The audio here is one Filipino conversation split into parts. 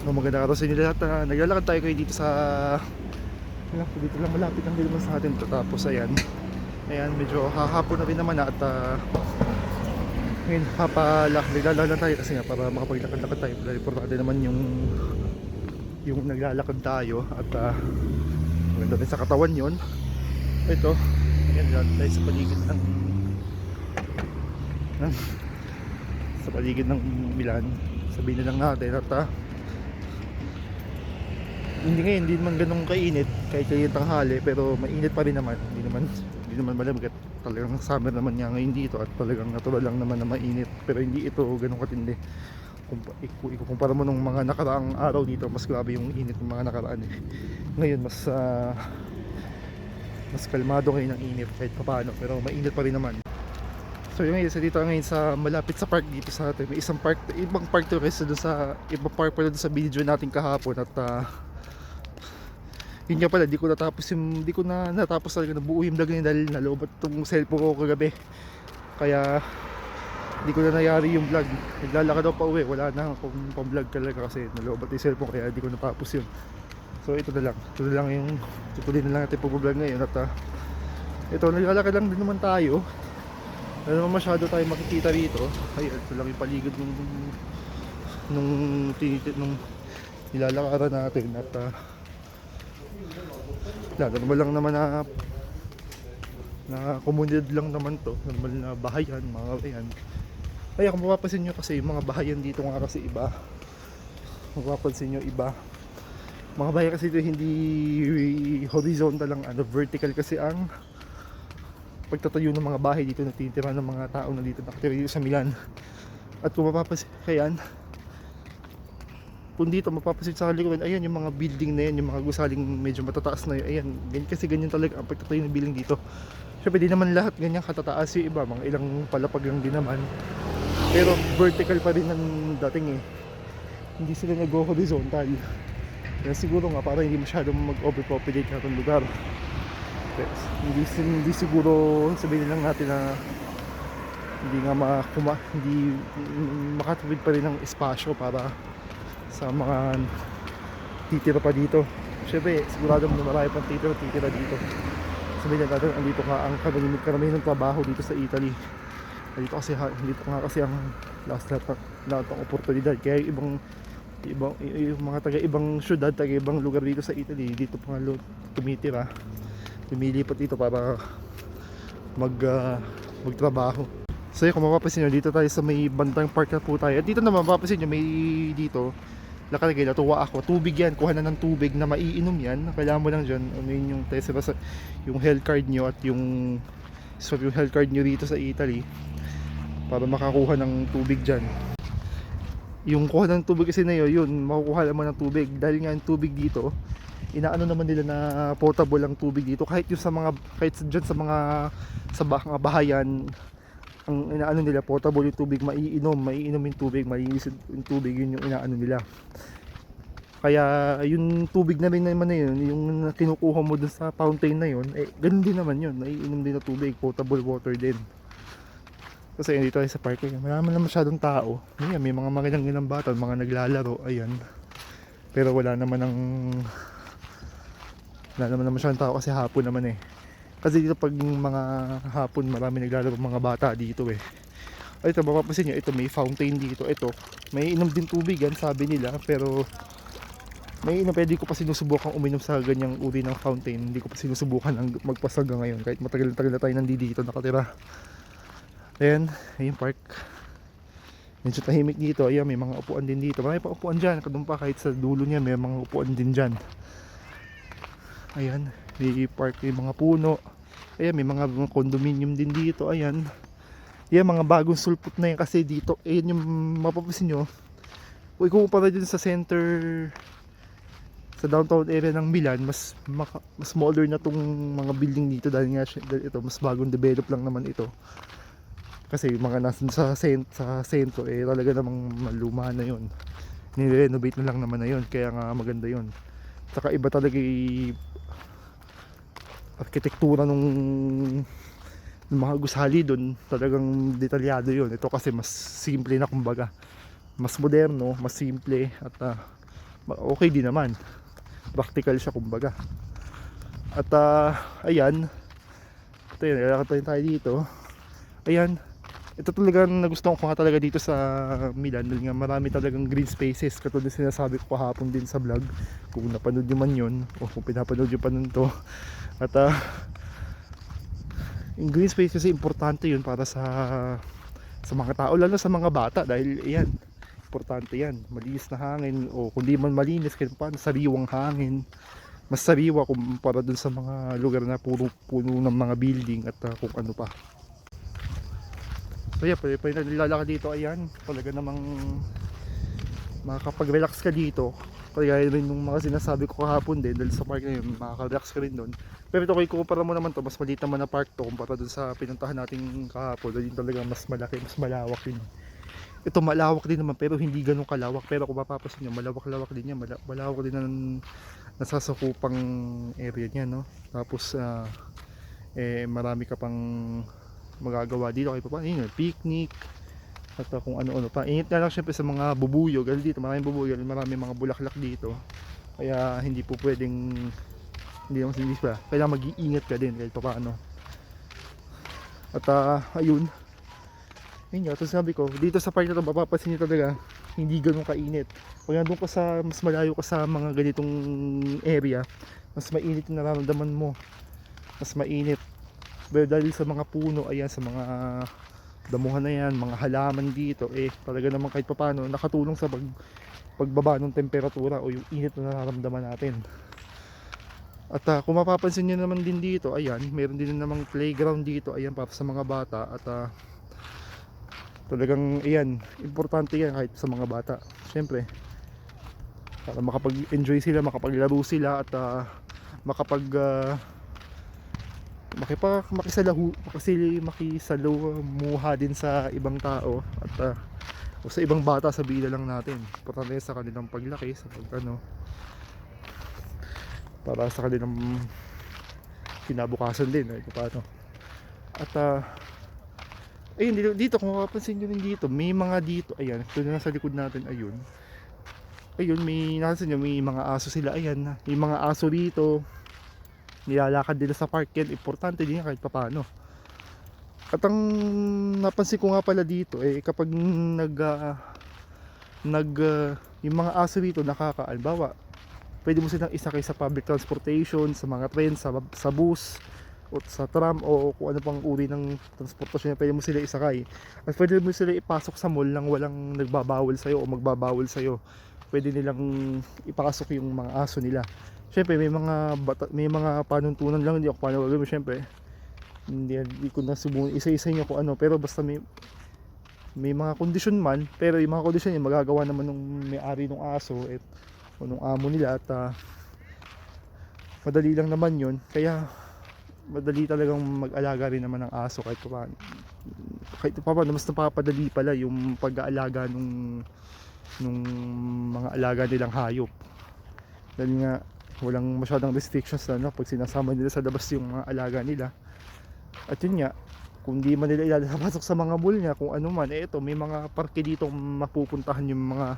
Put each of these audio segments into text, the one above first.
Magandang araw sa inyo lahat. Naglalakad tayo kayo dito sa dito lang, malapit lang din naman sa atin to. Tapos ayan, medyo hahapon na rin naman at ngayon naglalakad lang tayo kasi nga para makapaglakad-lakad tayo. Dahil importante naman yung naglalakad tayo at maganda din sa katawan yon. Ito, ayan, lalakad tayo sa paligid ng sa paligid ng Milan. Sabihin na lang natin at hindi naman ganun kainit kahit kayo tanghali, pero mainit pa rin naman. Hindi naman malamig at talagang summer naman nga ngayon dito at talagang natural lang naman na mainit, pero hindi ito ganun katindi. Kung ikukumpara mo nung mga nakaraang araw dito, mas grabe yung init ng mga nakaraan Ngayon mas kalmado ngayon ang init kahit papaano, pero mainit pa rin naman. So yun, ngayon dito ngayon sa malapit sa park dito sa atin. May isang park, ibang park to rest doon sa ibang park pala doon sa video natin kahapon at yun nga pala, di ko na natapos talaga na buo yung vlog niya dahil nalobat tong cellphone ko kagabi. Kaya di ko na nangyari yung vlog. Naglalakad ako pa uwi, wala na akong pang vlog talaga kasi nalobat yung cellphone, kaya di ko natapos yun. So ito na lang yung tutuloy na lang natin pag-vlog ngayon. At ito, naglalakad lang din naman tayo. Wala naman masyado tayo makikita rito. Ayun, ito lang yung paligid nung nilalakaran natin. At normal lang naman na komunidad lang naman to, normal na bahayan, mga bayan. Kaya kung mapapansin nyo kasi yung mga bahayan dito nga kasi iba, mapapansin nyo iba, mga bahayan kasi ito hindi horizontal lang, vertical kasi ang pagtatayo ng mga bahay dito na tinitira ng mga tao na dito nakatira dito sa Milan. At kung mapapansin kayan, kung dito mapapansin sa likuran, ayan yung mga building na yan, yung mga gusaling medyo matataas na yun, ayan, kasi ganyan talaga ang pagtatayo ng building dito. Syempre di naman lahat ganyan katataas, yung iba mga ilang palapag lang din naman, pero vertical pa rin ang dating hindi sila nag-horizontal. Kaya siguro nga para hindi masyadong mag-overpopulate na itong lugar. Hindi siguro sabihin lang natin na hindi makatawid pa rin ng espasyo para sa mga titira pa dito. Siyempre, sigurado mo na marami pang titira dito. Sabihin natin, andito nga ang karamihan ng trabaho dito sa Italy. Dito nga kasi ang lahat ng oportunidad. Kaya yung mga taga-ibang syudad, taga-ibang lugar dito sa Italy, dito pa nga tumitira. Lumilipat dito para magtrabaho. So kung mapapansin nyo, dito tayo sa may bandang park na po tayo. At dito naman mapapansin nyo, may dito nakalagay na tuwa ako. Tubig yan, kuha na ng tubig na maiinom yan. Kailangan mo lang dyan, yung yung health card nyo at yung health card nyo dito sa Italy para makakuha ng tubig dyan. Yung kuha ng tubig kasi na yun, makukuha naman ng tubig. Dahil nga yung tubig dito, inaano naman nila na potable ang tubig dito. Kahit dyan sa mga bahayan, ang inaano nila potable yung tubig, maiinom yung tubig, malinis yung tubig, yun yung inaano nila. Kaya yung tubig na rin naman na yun, yung kinukuha mo dun sa fountain na yun, ganun din naman yun, maiinom din na tubig, potable water din. Kasi dito tayo sa park, marami na masyadong tao. Ayan, may mga magandang bata, mga naglalaro, ayan. Pero wala naman masyadong tao kasi hapon naman Kasi dito pag mga hapon, marami naglalaro mga bata dito Ito, mapapansin nyo, ito may fountain dito. Ito, may inom din tubig yan, sabi nila. Pero pwede ko pa sinusubukan uminom sa ganyang uri ng fountain. Hindi ko pa sinusubukan magpasaga ngayon. Kahit matagal na tayo nandito nakatira. Ayan, yung park. Medyo tahimik dito. Ayan, may mga upuan din dito. Marami pa upuan dyan. Kadun pa kahit sa dulo niya, may mga upuan din dyan. Ayan, may park, yung mga puno. Ayan, may mga condominium din dito. Ayan, mga bagong sulpot na yan kasi dito. Ayan yung mapapansin nyo, kung ikukumpara din sa center, sa downtown area ng Milan, mas smaller na tong mga building dito dahil ito mas bagong develop lang naman ito. Kasi yung mga nasa sa sentro talaga namang maluma na yun. Ni-renovate na lang naman na yun, kaya nga maganda yun. Saka iba talaga arkitektura ng mga gusali doon, talagang detalyado yun. Ito kasi mas simple na, kumbaga mas moderno, mas simple at okay din naman, practical siya kumbaga. At ayan, ito yun, lalakad pa rin tayo dito. Ayan, ito talagang nagustuhan ko nga talaga dito sa Milan dahil nga marami talagang green spaces, katulad ng sinasabi ko kahapon din sa vlog, kung napanood nyo man yun o kung pinapanood nyo pa nun to. At yung green space kasi importante yun para sa mga tao, lalo sa mga bata, dahil ayan, importante yan, malinis na hangin, o kung di man malinis kahit paano sariwang hangin, mas sariwa kumpara dun sa mga lugar na puro puno ng mga building at kung ano pa. So yeah, pwede nilalakad dito, ayan, talaga namang makakapag-relax ka dito. Kaya rin nung mga sinasabi ko kahapon din, dahil sa park na yun, makaka-relax ka rin doon. Pero ito, kay kumpara mo naman to, mas maliit naman na park to kumpara dun sa pinuntahan natin kahapon, dahil talaga mas malaki, mas malawak din. Ito malawak din naman pero hindi ganun kalawak, pero kung mapapasin nyo, malawak-lawak din yan, malawak din ang nasasakupang area niya, no? Tapos marami ka pang magagawa dito kahit pa paano, picnic at kung ano-ano pa. Ingat na lang syempre sa mga bubuyog, kasi dito maraming bubuyog, maraming mga bulaklak dito, kaya hindi po pwedeng, hindi naman sinis pa, kailangan mag-iingat ka din kahit pa paano. At ayun, yun nga, tapos sabi ko, dito sa park na ito, mapapansin nyo talaga, hindi ganun kainit. Kung nandun ka sa, mas malayo ka sa mga ganitong area, mas mainit yung nararamdaman mo. Mas mainit. Pero dahil sa mga puno, ayan, sa mga damuhan na yan, mga halaman dito, talaga naman kahit papano, nakatulong sa pagbaba ng temperatura o yung init na nararamdaman natin. At kung mapapansin nyo naman din dito, ayan, meron din namang playground dito, ayan, para sa mga bata. At talagang ayan, importante yan kahit sa mga bata, syempre para makapag-enjoy sila, makapaglaro sila at makisalamuha din sa ibang tao at o sa ibang bata, sa bida lang natin. Importante sa kanilang paglaki, sa para sa kanilang kinabukasan din kahit paano. At ayun, dito kung mapapansin nyo rin dito, may mga dito, ayan, ito na sa likod natin, ayun, may napansin nyo, may mga aso sila, ayan, may mga aso rito, nilalakad nila sa park, yan, importante din yan kahit paano. At ang napansin ko nga pala dito, kapag yung mga aso rito nakakaalbawa, pwede mo silang isakay sa public transportation, sa mga train, sa bus, o sa tram, o kung ano pang uri ng transportasyon, pwede mo sila isakay. At pwede mo sila ipasok sa mall nang walang nagbabawal sa'yo o magbabawal sa'yo. Pwede nilang ipasok yung mga aso nila. Siyempre may mga panuntunan lang, hindi ako paano gagawin, siyempre hindi ko na subukan isa-isa niyo kung ano, pero basta may mga kondisyon man, pero yung mga kondisyon yung magagawa naman ng may-ari ng aso o nung amo nila. At madali lang naman yun, kaya madali talagang mag-alaga rin naman ng aso kahit paano. Mas napapadali pala yung pag-aalaga nung mga alaga nilang hayop, dahil nga walang masyadong restrictions na pag sinasama nila sa labas yung mga alaga nila. At yun nga, kung di man nila ilalapasok sa mga mall niya, kung ano man, ito may mga parke dito mapupuntahan, yung mga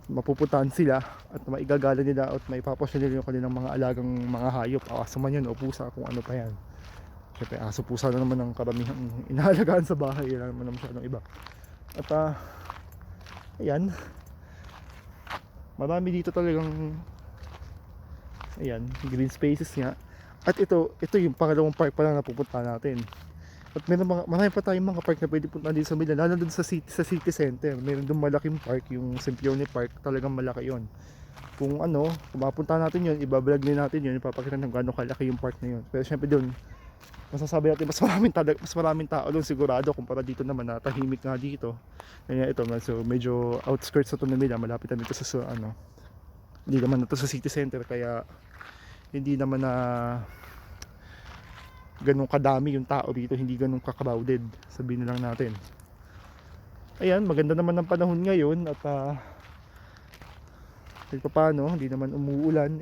mapupuntahan sila at maigagala nila at maipapasya nila yung kanilang mga alagang mga hayop, aso man yan o pusa, kung ano pa yan. Siyempre aso, pusa na naman ang karamihang inaalagaan sa bahay, yan naman masyadong iba. At ayan, marami dito talagang, ayan, green spaces nga. At ito yung pangalawang park pa lang na pupuntahan natin. At marami pa tayong mga park na pwede puntahan dito sa Milan, lalo dun sa city center. Meron doon malaking park, yung Sempione Park, talagang malaki yon. Kung mapuntahan natin yun, ibablog din natin yun, ipapakita ng gaano kalaki yung park na yun. Pero syempre doon, masasabi natin mas maraming tao doon sigurado kumpara dito naman na tahimik nga dito. Kaya ito, so medyo outskirts na ito na Milan, malapit na dito sa hindi naman na ito sa city center, kaya hindi naman na ganun kadami yung tao dito, hindi ganun ka-crowded, sabihin na lang natin. Ayan, maganda naman ng panahon ngayon at kahit paano, hindi naman umuulan.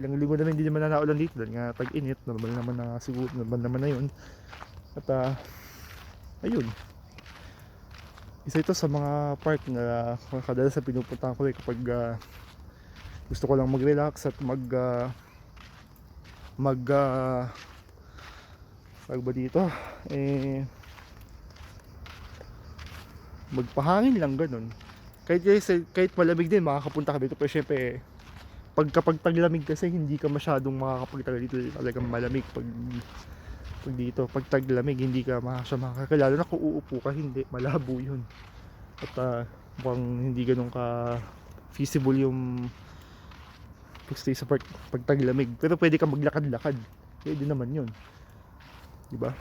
Ilang linggo na rin hindi naman naulan dito dahil nga tag-init, normal naman na siguro, normal naman na yun. At ayun, isa ito sa mga park na kadalas sa pinupuntahan ko kapag Gusto ko lang mag-relax at tawag ba dito, magpahangin lang ganun. Kahit malamig din makakapunta ka dito, pero syempre kapag taglamig kasi hindi ka masyadong makakapagtagal dito, talagang malamig pag dito. Pag taglamig hindi ka makakakilala na kung uupo ka, hindi, malabo yun. At mukhang hindi ganun ka feasible yung pagstay sa park pag taglamig, pero pwede ka maglakad-lakad, pwede naman yun, di ba?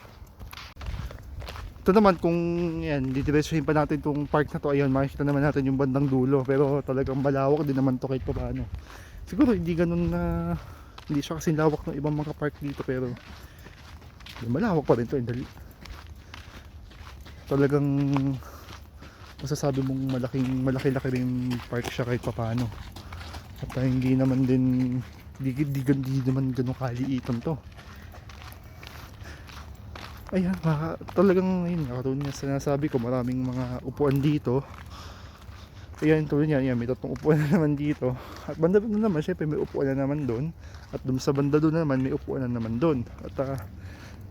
Ito naman kung yan, didiretsuhin pa natin itong park na to, ayun, makikita naman natin yung bandang dulo, pero talagang malawak din naman to kahit paano. Siguro hindi ganun na, hindi siya kasi lawak ng ibang mga park dito, pero malawak pa rin to, talagang masasabi mong malaki-laki rin park siya kahit paano. At hindi naman naman ganun kaliitan to. Ayan, talagang yun, katulad nga sinasabi ko, maraming mga upuan dito. Ayan, tulad yan, may 3 upuan na naman dito. At banda doon naman, syempre may upuan na naman doon. At doon sa banda doon naman, may upuan na naman doon. At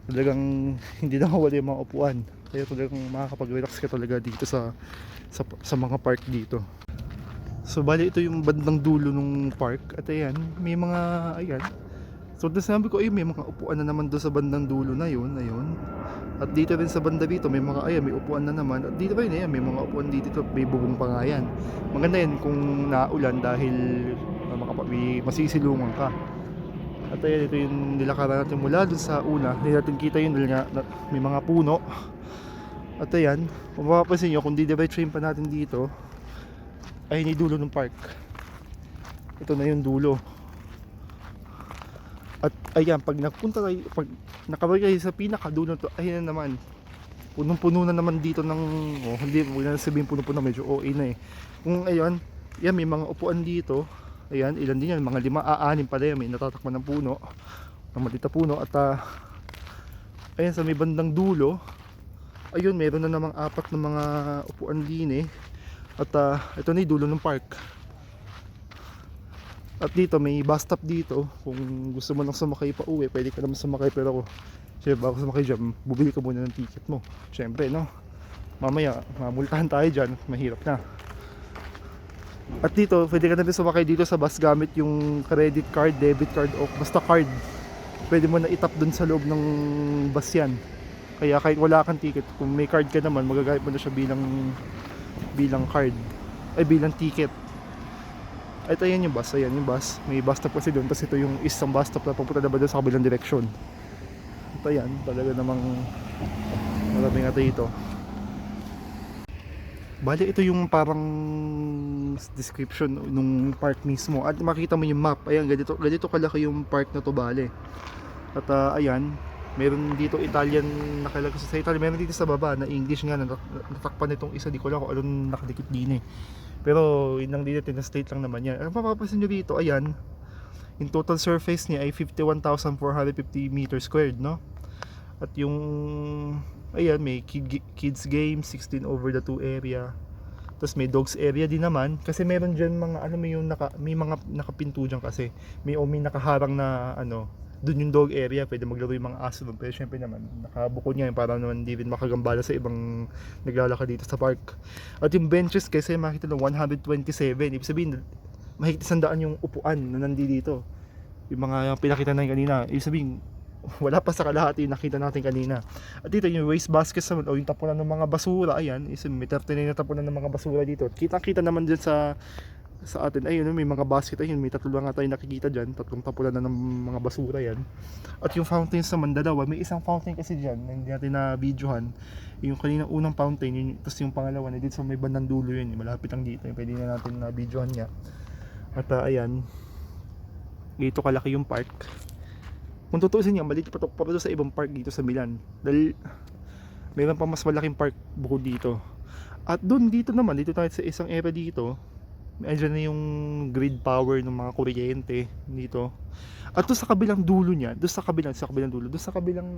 talagang hindi na mawala yung mga upuan. Kaya talagang makakapag-relax ka talaga dito sa mga park dito. So bali ito yung bandang dulo ng park. At ayan, may mga, ayan. So sabi ko, may mga upuan na naman doon sa bandang dulo na yun, ayun. At dito rin sa banda dito, may mga, ayan, may upuan na naman. At dito ba yun, ayan, may mga upuan dito, may bubong pa nga yan. Maganda yan kung naulan dahil masisilungan ka. At ayan, ito yung nilakaran natin mula dun sa una. Hindi natin kita yun dahil nga may mga puno. At ayan, kung mapapansin nyo, kung didiretsuhin pa natin dito, ay hindi dulo ng park. Ito na yung dulo. At ayan, pag nakabalik kayo sa pinakadulo to, ayan na naman, punong-puno na naman dito ng, hindi mo na sabihin punong-puno, medyo OA na eh. Kung ayan, yan, may mga upuan dito. Ayan, ilan din yan, mga 5, 6 pala yan, may natatakman ng puno, ng matita puno. At ayan, sa may bandang dulo, ayun, meron na namang 4 na mga upuan din eh. At ito na yung dulo ng park. At dito may bus stop dito. Kung gusto mo lang sumakay pa uwi, pwede ka naman sumakay, pero syempre bago sumakay dyan, bubili ka muna ng ticket mo, syempre, no? Mamaya mamultahan tayo dyan, mahirap na. At dito pwede ka na rin sumakay dito sa bus gamit yung credit card, debit card, o basta card. Pwede mo na itap dun sa loob ng bus yan. Kaya kahit wala kang ticket, kung may card ka naman, magagamit mo na siya bilang card, ay bilang ticket. Ito yan yung bus, ayan yung bus. May bus stop kasi doon, tapos ito yung isang bus stop na pupunta na ba doon sa kabilang direksyon. Ito yan, talaga namang maraming ata ito. Bali ito yung parang description nung park mismo. At makita mo yung map, ayan, ganito kalaki yung park na to, bali. At ayan, meron dito Italian nakalagay sa Italian, meron dito sa baba na English nga, natakpan itong isa, di ko lang kung anong nakadikit din eh. Pero yun lang dito, tinastate lang naman yan. Ang mapapansin nyo dito, ayan, yung total surface niya ay 51,450 meters squared, no? At yung, ayan, may kids game, 16 over the 2 area. Tapos may dogs area din naman. Kasi meron dyan mga, may mga nakapinto dyan kasi. May nakaharang na, doon yung dog area, pwede maglaro yung mga aso doon. Pero syempre naman, nakabuko niya yun para naman hindi rin makagambala sa ibang naglalakad dito sa park. At yung benches kasi makita ng 127, ibig sabihin mahigit 100 yung upuan na nandito. Yung mga pinakita natin kanina, ibig sabihin wala pa sa kalahati yung nakita natin kanina. At dito yung waste baskets naman, o yung tapunan ng mga basura, ayan, may 39 na tapunan ng mga basura dito. Kita naman dyan sa atin, ayun, may mga basket, ayun, may 3 nga tayo nakikita dyan, 3 tapunan na ng mga basura yan. At yung fountains naman, dalawa, may isang fountain kasi dyan, hindi natin na videohan, yung kanina unang fountain, yun, tapos yung pangalawa, na dito sa may bandang dulo yun, malapit lang dito, pwede na natin na videohan niya. At ayan, dito kalaki yung park. Kung tutuusin niya, maliit pa to sa ibang park dito sa Milan, dahil mayroon pa mas malaking park bukod dito. At doon dito naman, dito tayo sa isang area dito, medyo na yung grid power ng mga kuryente dito. At doon sa kabilang dulo niya, doon sa kabilang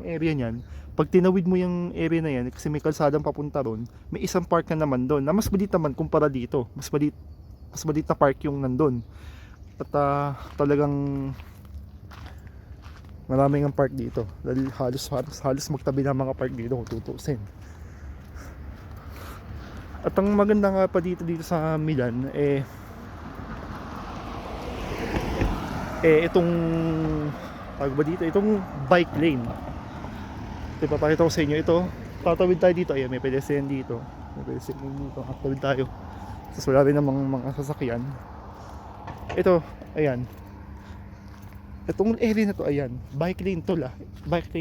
area niyan, pag tinawid mo yung area na yan, kasi may kalsadang papunta ron, may isang park na naman doon, na mas maliit naman kumpara dito. Mas maliit na park yung nandun. At talagang maraming ang park dito. Dahil halos magtabi ng mga park dito kung tutusin. At ang maganda nga pa dito sa Milan itong itong bike lane. Ito papakita ko sa inyo ito. Tatawid tayo dito. Ayan, may pedestrian dito. Tatawid tayo. Tapos wala rin namang mga sasakyan. Ito, ayan. Itong area na to, ayan. Bike lane to lah. Bike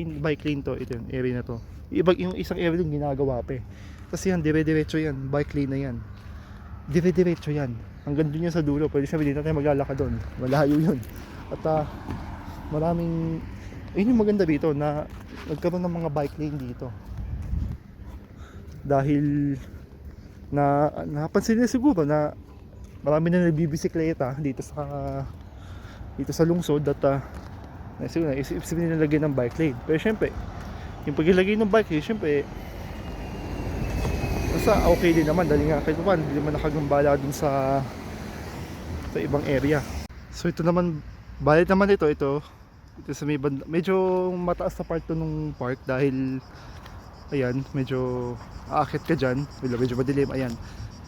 lane to. Ito yung area na to. Yung isang area yung ginagawa pa eh. Kasi yan, dire-diretso yan. Bike lane na yan. Dire-diretso yan. Hanggang dun yan sa dulo. Pwede sabihin, hindi natin maglalakad doon. Malayo yun. At maraming... Ayun yung maganda dito na nagkaroon ng mga bike lane dito. Dahil napansin nila siguro na marami na nagbibisikleta dito sa lungsod at siguro naisip nila lagyan ng bike lane. Pero syempre, yung paglagay ng bike lane, syempre basta okay din naman dahil nga kahit pa hindi naman nakagambala dun sa ibang area. So ito naman, balit naman ito sa may banda, medyo mataas na part to nung park dahil ayan, medyo aakit ka dyan, medyo madilim, ayan,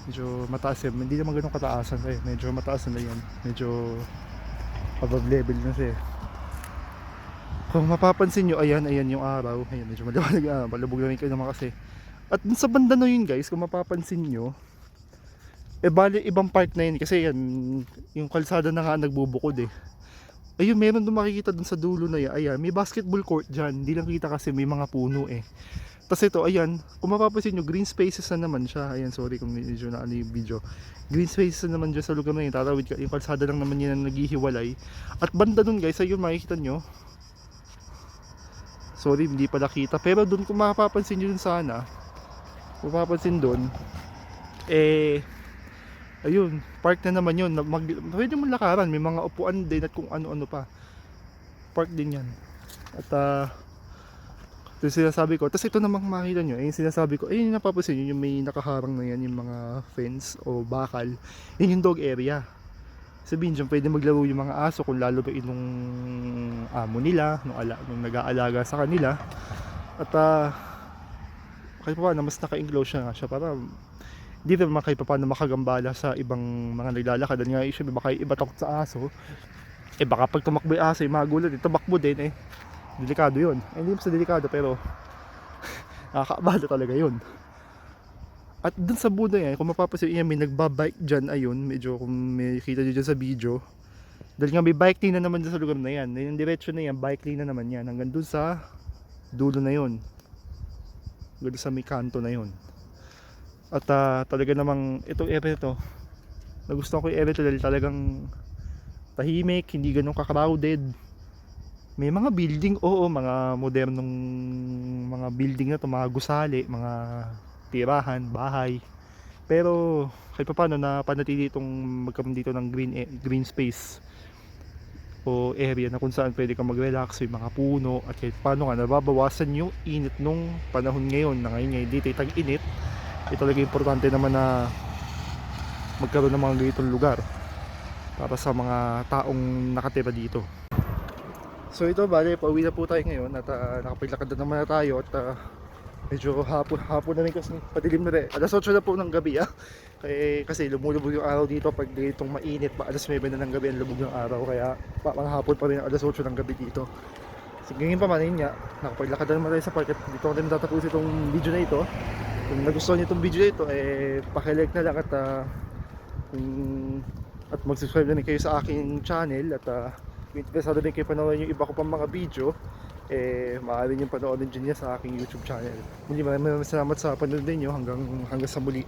medyo mataas yan, hindi naman ganun kataasan eh. Medyo mataas na yan, medyo above level na siya. Kung mapapansin nyo, ayan yung araw, ayan, medyo maliwanag, malubog na rin kayo naman kasi. At dun sa banda na yun guys, kung mapapansin nyo, bali ibang park na yun kasi yan, yung kalsada na nga nagbubukod eh. Ayun, meron doon makikita dun sa dulo na yan, ayan, may basketball court dyan, hindi lang kita kasi may mga puno eh. Tapos ito, ayan, kung mapapansin nyo, green spaces na naman siya. Ayan, sorry kung medyo na yung video. Green spaces na naman dyan sa lugar na yun. Tatawid ka, yung kalsada lang naman yan na naghihiwalay. At banda dun guys, ayun, makikita nyo. Sorry, hindi pala kita. Pero dun, kung mapapansin nyo dun sana, kung mapapansin dun, ayun, park na naman yun. Pwede mo lakaran, may mga upuan din at kung ano-ano pa. Park din yan. At ito sinasabi ko. Tapos ito namang makita nyo, yung sinasabi ko, ayun yung napapansin nyo, yung may nakaharang na yan, yung mga fence o bakal. Yun yung dog area. Sabihin dyan, pwede maglaro yung mga aso kung lalo ba nung amo nila, nung nag-aalaga sa kanila. At kahit pa na mas naka-enclose siya para hindi naman kahit pa na makagambala sa ibang mga naglalakad. Dahil nga isip, baka iba takot sa aso. Baka pag tumakbo yung aso, yung mga gulat, tumakbo din delikado yun. Hindi mo sa delikado pero nakakaabala talaga yun. At dun sa budo yan, kung mapapansin yan, may nagbabike dyan, ayun, medyo kung may kita nyo dyan sa video. Dahil nga may bike lane na naman dyan sa lugar na yan. Yung diretsyo na yan, bike lane na naman yan. Hanggang dun sa dulo na yun. Hanggang dun sa may kanto na yun. At talaga namang itong area ito, nagustuhan ko yung area ito dahil talagang tahimik, hindi ganun ka-crowded. May mga building, mga modernong mga building na to, mga gusali, mga tirahan, bahay. Pero kahit pa paano na panatili itong magkaroon dito ng green space o area na kung saan pwede kang mag-relax, may mga puno at kahit paano nga nababawasan yung init nung panahon ngayon na ngayon dito tag-init. Ito talaga importante naman na magkaroon ng mga ganitong lugar para sa mga taong nakatira dito. So ito, bale, pauwi na po tayo ngayon at nakapaglakad na naman na tayo at medyo hapon na rin kasi padilim na rin. Alas 8 na po ng gabi kasi lumulubog yung araw dito pag ditong mainit pa. Alas 9 na ng gabi ang lubog ng araw kaya mga hapon pa rin alas 8 ng gabi dito. So ngayon pa man nga, nakapaglakad na naman tayo sa park at dito ko rin tatapos itong video na ito. Kung nagustuhan niyo itong video na ito, pakilike na lang at mag-subscribe na rin kayo sa aking channel at kung interesado din kayo panoorin yung iba ko pang mga video, maaari nyo panoorin dyan sa aking YouTube channel. Muli maraming salamat sa panonood ninyo hanggang sa muli.